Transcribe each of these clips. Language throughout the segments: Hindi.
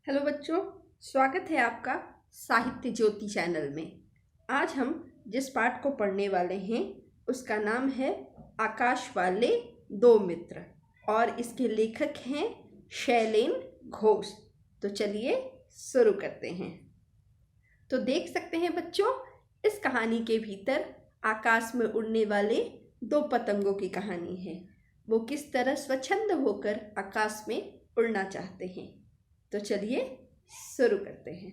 हेलो बच्चों, स्वागत है आपका साहित्य ज्योति चैनल में। आज हम जिस पाठ को पढ़ने वाले हैं उसका नाम है आकाश वाले दो मित्र और इसके लेखक हैं शैलेन घोष। तो चलिए शुरू करते हैं। तो देख सकते हैं बच्चों, इस कहानी के भीतर आकाश में उड़ने वाले दो पतंगों की कहानी है। वो किस तरह स्वच्छंद होकर आकाश में उड़ना चाहते हैं। तो चलिए शुरू करते हैं।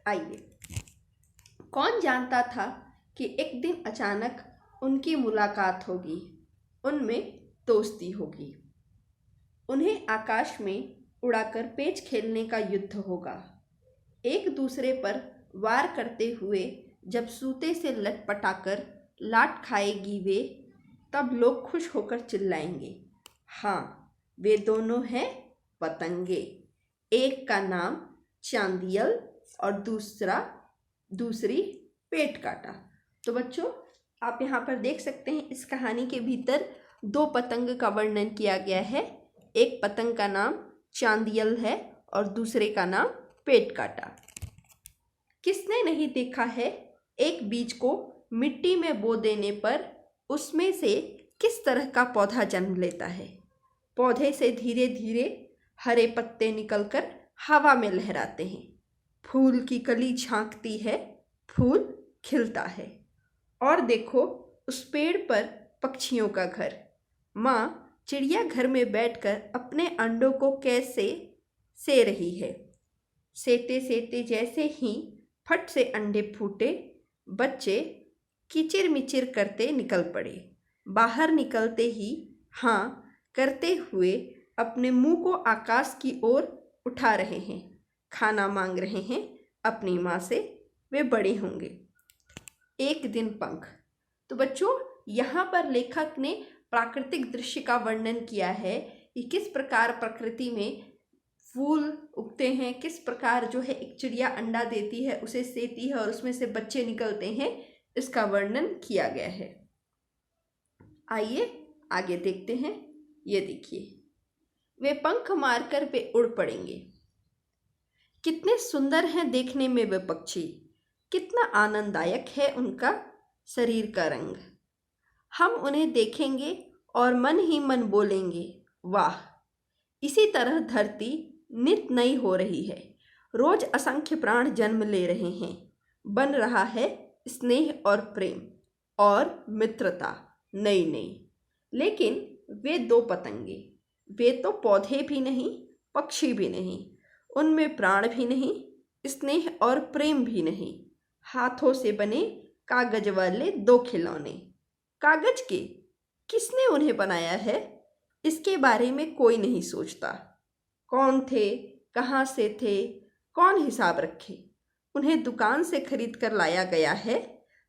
आइए। कौन जानता था कि एक दिन अचानक उनकी मुलाकात होगी, उनमें दोस्ती होगी। उन्हें आकाश में उड़ाकर पेच खेलने का युद्ध होगा। एक दूसरे पर वार करते हुए जब सूते से लटपटाकर लात खाएगी वे, तब लोग खुश होकर चिल्लाएंगे, हाँ, वे दोनों हैं पतंगे। एक का नाम चांदियल और दूसरी पेट काटा। तो बच्चों, आप यहाँ पर देख सकते हैं इस कहानी के भीतर दो पतंग का वर्णन किया गया है। एक पतंग का नाम चांदियल है और दूसरे का नाम पेट काटा। किसने नहीं देखा है एक बीज को मिट्टी में बो देने पर उसमें से किस तरह का पौधा जन्म लेता है। पौधे से धीरे धीरे हरे पत्ते निकलकर हवा में लहराते हैं। फूल की कली झांकती है, फूल खिलता है। और देखो उस पेड़ पर पक्षियों का घर। माँ चिड़िया घर में बैठकर अपने अंडों को कैसे से रही है। सेते सेते जैसे ही फट से अंडे फूटे, बच्चे किचिर मिचिर करते निकल पड़े। बाहर निकलते ही हाँ करते हुए अपने मुंह को आकाश की ओर उठा रहे हैं। खाना मांग रहे हैं अपनी माँ से, वे बड़े होंगे। एक दिन पंख। तो बच्चों, यहाँ पर लेखक ने प्राकृतिक दृश्य का वर्णन किया है कि किस प्रकार प्रकृति में फूल उगते हैं, किस प्रकार जो है एक चिड़िया अंडा देती है, उसे सेती है और उसमें से बच्चे निकलते हैं। इसका वर्णन किया गया है। आइए आगे देखते हैं। ये देखिए, वे पंख मारकर वे उड़ पड़ेंगे। कितने सुंदर हैं देखने में वे पक्षी, कितना आनंददायक है उनका शरीर का रंग। हम उन्हें देखेंगे और मन ही मन बोलेंगे, वाह। इसी तरह धरती नित नई हो रही है। रोज असंख्य प्राण जन्म ले रहे हैं। बन रहा है स्नेह और प्रेम और मित्रता नई नई। लेकिन वे दो पतंगे, वे तो पौधे भी नहीं, पक्षी भी नहीं, उनमें प्राण भी नहीं, स्नेह और प्रेम भी नहीं। हाथों से बने कागज वाले दो खिलौने। कागज के किसने उन्हें बनाया है, इसके बारे में कोई नहीं सोचता। कौन थे, कहाँ से थे, कौन हिसाब रखे। उन्हें दुकान से खरीद कर लाया गया है।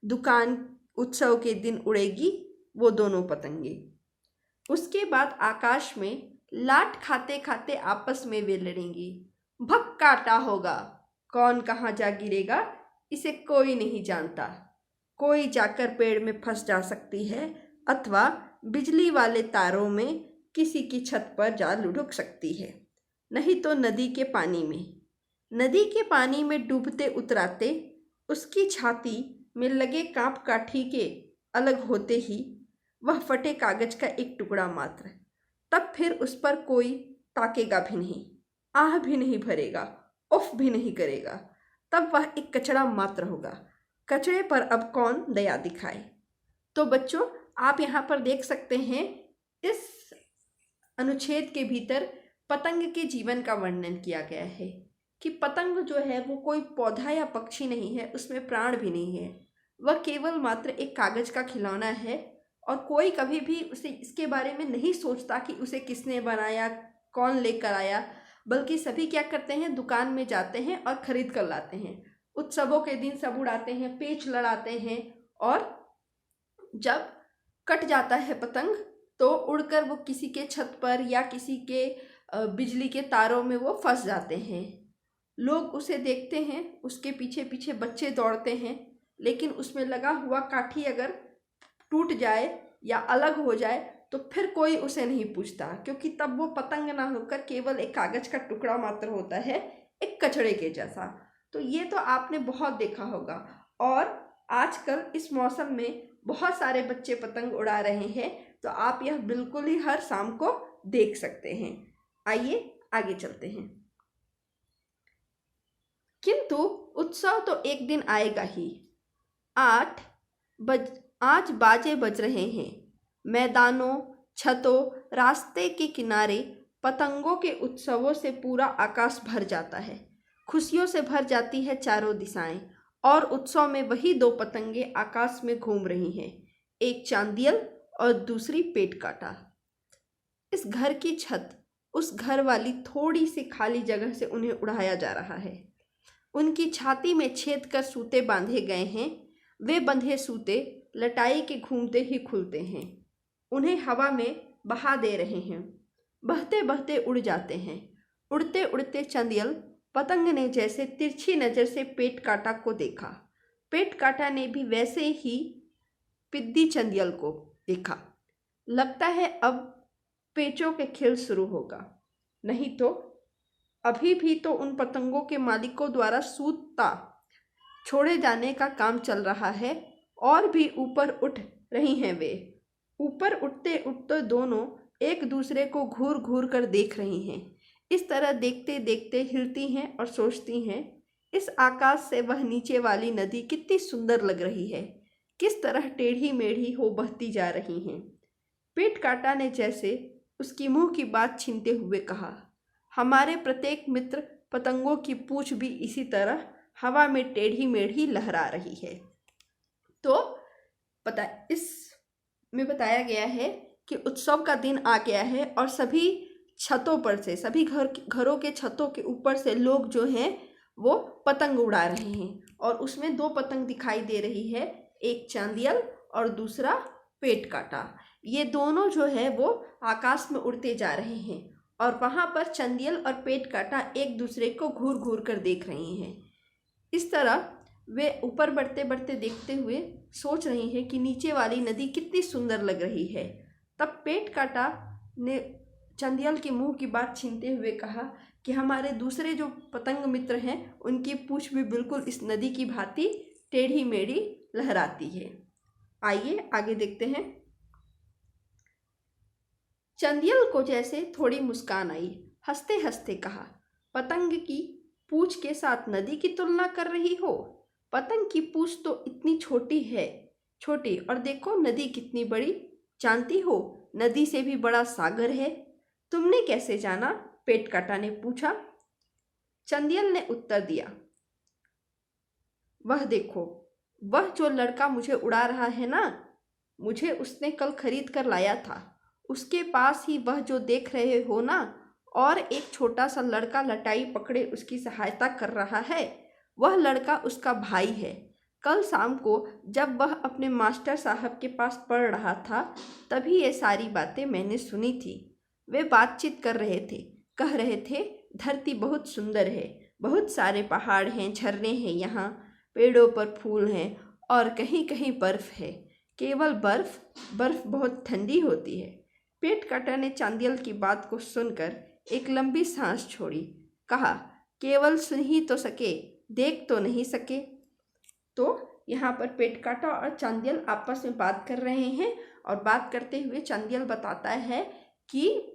दुकान उत्सव के दिन उड़ेगी वो दोनों पतंगे। उसके बाद आकाश में लात खाते खाते आपस में वे लड़ेंगी। भक काटा होगा, कौन कहाँ जा गिरेगा इसे कोई नहीं जानता। कोई जाकर पेड़ में फंस जा सकती है अथवा बिजली वाले तारों में किसी की छत पर जा लुढ़क सकती है, नहीं तो नदी के पानी में। नदी के पानी में डूबते उतराते उसकी छाती में लगे कांप काठी के अलग होते ही वह फटे कागज का एक टुकड़ा मात्र। तब फिर उस पर कोई ताकेगा भी नहीं, आह भी नहीं भरेगा, उफ भी नहीं करेगा। तब वह एक कचरा मात्र होगा। कचरे पर अब कौन दया दिखाए। तो बच्चों, आप यहाँ पर देख सकते हैं इस अनुच्छेद के भीतर पतंग के जीवन का वर्णन किया गया है कि पतंग जो है वो कोई पौधा या पक्षी नहीं है, उसमें प्राण भी नहीं है। वह केवल मात्र एक कागज का खिलौना है और कोई कभी भी उसे इसके बारे में नहीं सोचता कि उसे किसने बनाया, कौन लेकर आया, बल्कि सभी क्या करते हैं, दुकान में जाते हैं और खरीद कर लाते हैं। उत्सवों के दिन सब उड़ाते हैं, पेच लड़ाते हैं और जब कट जाता है पतंग तो उड़कर वो किसी के छत पर या किसी के बिजली के तारों में वो फंस जाते हैं। लोग उसे देखते हैं, उसके पीछे पीछे बच्चे दौड़ते हैं, लेकिन उसमें लगा हुआ काठी अगर टूट जाए या अलग हो जाए तो फिर कोई उसे नहीं पूछता, क्योंकि तब वो पतंग ना होकर केवल एक कागज का टुकड़ा मात्र होता है, एक कचड़े के जैसा। तो ये तो आपने बहुत देखा होगा। और आजकल इस मौसम में बहुत सारे बच्चे पतंग उड़ा रहे हैं, तो आप यह बिल्कुल ही हर शाम को देख सकते हैं। आइए आगे चलते हैं। किंतु उत्सव तो एक दिन आएगा ही। आज बाजे बज रहे हैं। मैदानों, छतों, रास्ते के किनारे पतंगों के उत्सवों से पूरा आकाश भर जाता है। खुशियों से भर जाती है चारों दिशाएं। और उत्सव में वही दो पतंगे आकाश में घूम रही हैं, एक चांदियल और दूसरी पेट काटा। इस घर की छत उस घर वाली थोड़ी सी खाली जगह से उन्हें उड़ाया जा रहा है। उनकी छाती में छेद कर सूते बांधे गए हैं। वे बंधे सूते लटाई के घूमते ही खुलते हैं। उन्हें हवा में बहा दे रहे हैं। बहते बहते उड़ जाते हैं। उड़ते उड़ते चंदियल पतंग ने जैसे तिरछी नज़र से पेट काटा को देखा। पेट काटा ने भी वैसे ही पिद्दी चंदियल को देखा। लगता है अब पेचों के खेल शुरू होगा, नहीं तो अभी भी तो उन पतंगों के मालिकों द्वारा सूता छोड़े जाने का काम चल रहा है और भी ऊपर उठ रही हैं वे। ऊपर उठते उठते दोनों एक दूसरे को घूर घूर कर देख रही हैं। इस तरह देखते देखते हिलती हैं और सोचती हैं, इस आकाश से वह नीचे वाली नदी कितनी सुंदर लग रही है, किस तरह टेढ़ी मेढ़ी हो बहती जा रही हैं। पेट काटा ने जैसे उसकी मुंह की बात छीनते हुए कहा, हमारे प्रत्येक मित्र पतंगों की पूंछ भी इसी तरह हवा में टेढ़ी मेढ़ी लहरा रही है। तो इस में बताया गया है कि उत्सव का दिन आ गया है और सभी छतों पर से, सभी घरों के छतों के ऊपर से लोग जो हैं वो पतंग उड़ा रहे हैं। और उसमें दो पतंग दिखाई दे रही है, एक चांदियल और दूसरा पेट काटा। ये दोनों जो है वो आकाश में उड़ते जा रहे हैं और वहाँ पर चंदियल और पेट काटा एक दूसरे को घूर घूर कर देख रही हैं। इस तरह वे ऊपर बढ़ते बढ़ते देखते हुए सोच रही हैं कि नीचे वाली नदी कितनी सुंदर लग रही है। तब पेट काटा ने चंदियल के मुंह की बात छीनते हुए कहा कि हमारे दूसरे जो पतंग मित्र हैं उनकी पूंछ भी बिल्कुल इस नदी की भांति टेढ़ी मेढ़ी लहराती है। आइए आगे देखते हैं। चंदियल को जैसे थोड़ी मुस्कान आई, हंसते हंसते कहा, पतंग की पूंछ के साथ नदी की तुलना कर रही हो? पतंग की पूंछ तो इतनी छोटी है, छोटी, और देखो नदी कितनी बड़ी। जानती हो नदी से भी बड़ा सागर है। तुमने कैसे जाना? पेट काटा ने पूछा। चंदियल ने उत्तर दिया, वह देखो, वह जो लड़का मुझे उड़ा रहा है ना, मुझे उसने कल खरीद कर लाया था। उसके पास ही वह जो देख रहे हो ना, और एक छोटा सा लड़का लटाई पकड़े उसकी सहायता कर रहा है, वह लड़का उसका भाई है। कल शाम को जब वह अपने मास्टर साहब के पास पढ़ रहा था, तभी ये सारी बातें मैंने सुनी थी। वे बातचीत कर रहे थे, कह रहे थे धरती बहुत सुंदर है, बहुत सारे पहाड़ हैं, झरने हैं, यहाँ पेड़ों पर फूल हैं और कहीं कहीं बर्फ़ है। केवल बर्फ़ बहुत ठंडी होती है। पेट काटा ने चांदियल की बात को सुनकर एक लंबी सांस छोड़ी, कहा, केवल सुन ही तो सके, देख तो नहीं सके। तो यहाँ पर पेट काटा और चांदियल आपस में बात कर रहे हैं और बात करते हुए चांदियल बताता है कि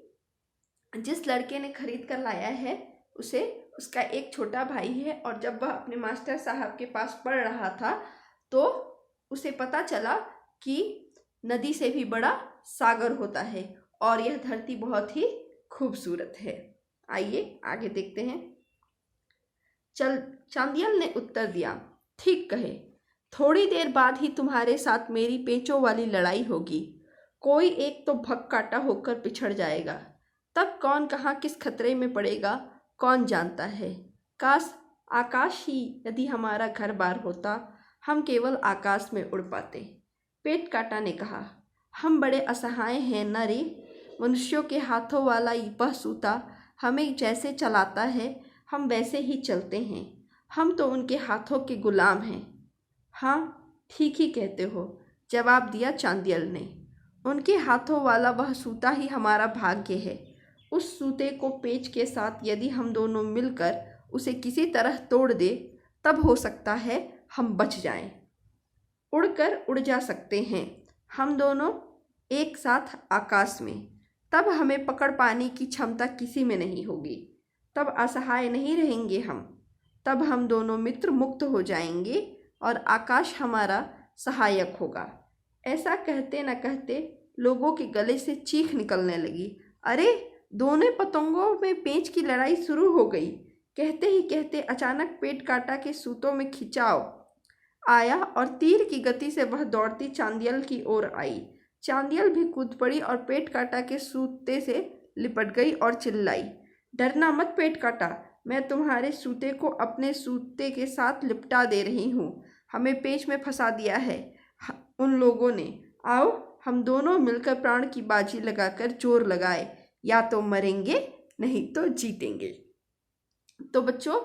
जिस लड़के ने खरीद कर लाया है उसे उसका एक छोटा भाई है, और जब वह अपने मास्टर साहब के पास पढ़ रहा था तो उसे पता चला कि नदी से भी बड़ा सागर होता है और यह धरती बहुत ही खूबसूरत है। आइए आगे देखते हैं। चांदियल ने उत्तर दिया, ठीक कहे, थोड़ी देर बाद ही तुम्हारे साथ मेरी पेचों वाली लड़ाई होगी। कोई एक तो भग काटा होकर पिछड़ जाएगा, तब कौन कहाँ किस खतरे में पड़ेगा कौन जानता है। काश आकाश ही यदि हमारा घर बार होता, हम केवल आकाश में उड़ पाते। पेट काटा ने कहा, हम बड़े असहाय हैं न रे। मनुष्यों के हाथों वाला वह सूता हमें जैसे चलाता है हम वैसे ही चलते हैं। हम तो उनके हाथों के गुलाम हैं। हाँ ठीक ही कहते हो, जवाब दिया चांदियल ने। उनके हाथों वाला वह सूता ही हमारा भाग्य है। उस सूते को पेच के साथ यदि हम दोनों मिलकर उसे किसी तरह तोड़ दे, तब हो सकता है हम बच जाएं। उड़कर उड़ जा सकते हैं हम दोनों एक साथ आकाश में। तब हमें पकड़ पाने की क्षमता किसी में नहीं होगी। तब असहाय नहीं रहेंगे हम। तब हम दोनों मित्र मुक्त हो जाएंगे और आकाश हमारा सहायक होगा। ऐसा कहते न कहते लोगों के गले से चीख निकलने लगी। अरे, दोनों पतंगों में पेंच की लड़ाई शुरू हो गई। कहते ही कहते अचानक पेट काटा के सूतों में खिंचाव आया और तीर की गति से वह दौड़ती चांदियल की ओर आई। चांदियल भी कूद पड़ी और पेट काटा के सूते से लिपट गई और चिल्लाई, डरना मत पेट काटा, मैं तुम्हारे सूते को अपने सूते के साथ लिपटा दे रही हूँ। हमें पेच में फंसा दिया है उन लोगों ने। आओ हम दोनों मिलकर प्राण की बाजी लगाकर जोर लगाए, या तो मरेंगे नहीं तो जीतेंगे। तो बच्चों,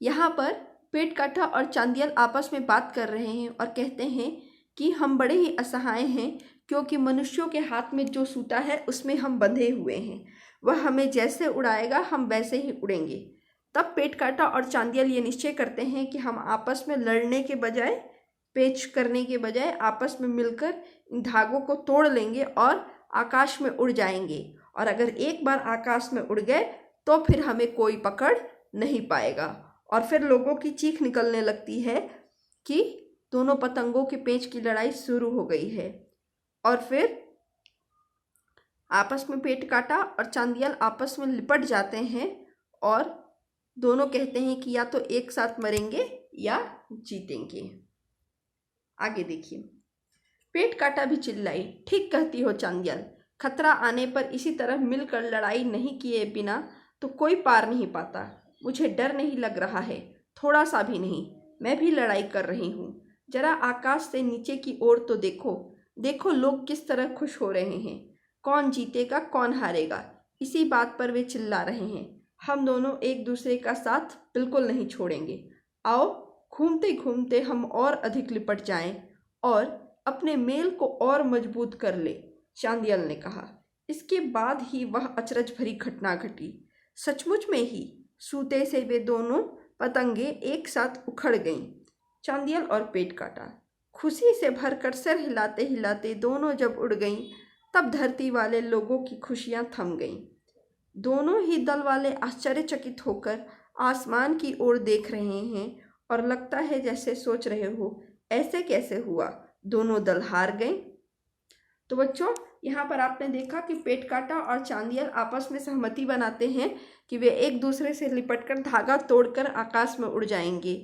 यहाँ पर पेट काटा और चांदियल आपस में बात कर रहे हैं और कहते हैं कि हम बड़े ही असहाय हैं, क्योंकि मनुष्यों के हाथ में जो सूता है उसमें हम बंधे हुए हैं। वह हमें जैसे उड़ाएगा हम वैसे ही उड़ेंगे। तब पेट काटा और चांदियल ये निश्चय करते हैं कि हम आपस में लड़ने के बजाय, पेच करने के बजाय आपस में मिलकर इन धागों को तोड़ लेंगे और आकाश में उड़ जाएंगे। और अगर एक बार आकाश में उड़ गए तो फिर हमें कोई पकड़ नहीं पाएगा। और फिर लोगों की चीख निकलने लगती है कि दोनों पतंगों के पेंच की लड़ाई शुरू हो गई है। और फिर आपस में पेट काटा और चांदियल आपस में लिपट जाते हैं और दोनों कहते हैं कि या तो एक साथ मरेंगे या जीतेंगे। आगे देखिए। पेट काटा भी चिल्लाई, ठीक कहती हो चांदियल, खतरा आने पर इसी तरह मिलकर लड़ाई नहीं किए बिना तो कोई पार नहीं पाता। मुझे डर नहीं लग रहा है, थोड़ा सा भी नहीं। मैं भी लड़ाई कर रही हूँ। जरा आकाश से नीचे की ओर तो देखो, देखो लोग किस तरह खुश हो रहे हैं। कौन जीतेगा कौन हारेगा, इसी बात पर वे चिल्ला रहे हैं। हम दोनों एक दूसरे का साथ बिल्कुल नहीं छोड़ेंगे। आओ घूमते घूमते हम और अधिक लिपट जाएं और अपने मेल को और मजबूत कर ले, चांदियल ने कहा। इसके बाद ही वह अचरज भरी घटना घटी। सचमुच में ही सूते से वे दोनों पतंगे एक साथ उखड़ गईं। चांदियल और पेट काटा खुशी से भरकर सिर हिलाते हिलाते दोनों जब उड़ गईं, तब धरती वाले लोगों की खुशियां थम गईं। दोनों ही दल वाले आश्चर्यचकित होकर आसमान की ओर देख रहे हैं और लगता है जैसे सोच रहे हो, ऐसे कैसे हुआ, दोनों दल हार गए। तो बच्चों, यहाँ पर आपने देखा कि पेट काटा और चांदियल आपस में सहमति बनाते हैं कि वे एक दूसरे से लिपटकर धागा तोड़कर आकाश में उड़ जाएंगे।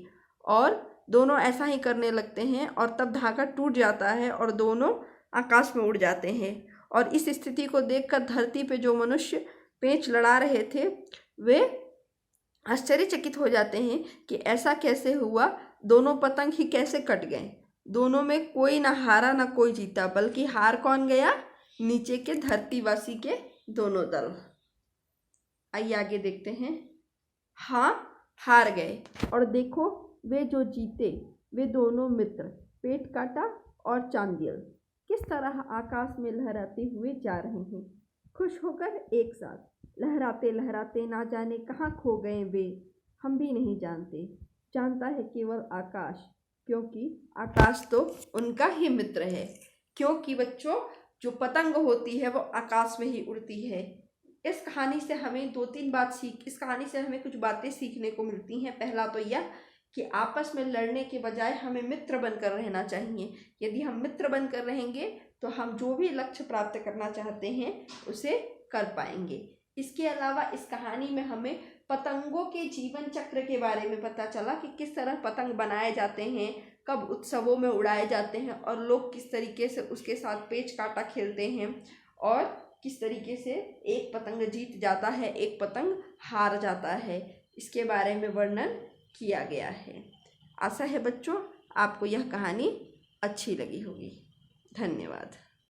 और दोनों ऐसा ही करने लगते हैं और तब धागा टूट जाता है और दोनों आकाश में उड़ जाते हैं। और इस स्थिति को देखकर धरती पे जो मनुष्य पेंच लड़ा रहे थे वे आश्चर्यचकित हो जाते हैं कि ऐसा कैसे हुआ, दोनों पतंग ही कैसे कट गए। दोनों में कोई ना हारा ना कोई जीता, बल्कि हार कौन गया, नीचे के धरतीवासी के दोनों दल। आइए आगे देखते हैं। हाँ, हार गए और देखो वे जो जीते वे दोनों मित्र पेट काटा और चांदियल किस तरह आकाश में लहराते हुए जा रहे हैं, खुश होकर एक साथ लहराते लहराते ना जाने कहाँ खो गए वे, हम भी नहीं जानते। जानता है केवल आकाश, क्योंकि आकाश तो उनका ही मित्र है। क्योंकि बच्चों, जो पतंग होती है वो आकाश में ही उड़ती है। इस कहानी से हमें इस कहानी से हमें कुछ बातें सीखने को मिलती हैं। पहला तो यह कि आपस में लड़ने के बजाय हमें मित्र बनकर रहना चाहिए। यदि हम मित्र बनकर रहेंगे तो हम जो भी लक्ष्य प्राप्त करना चाहते हैं उसे कर पाएंगे। इसके अलावा इस कहानी में हमें पतंगों के जीवन चक्र के बारे में पता चला कि किस तरह पतंग बनाए जाते हैं, कब उत्सवों में उड़ाए जाते हैं और लोग किस तरीके से उसके साथ पेच काटा खेलते हैं और किस तरीके से एक पतंग जीत जाता है, एक पतंग हार जाता है। इसके बारे में वर्णन किया गया है। आशा है बच्चों आपको यह कहानी अच्छी लगी होगी। धन्यवाद।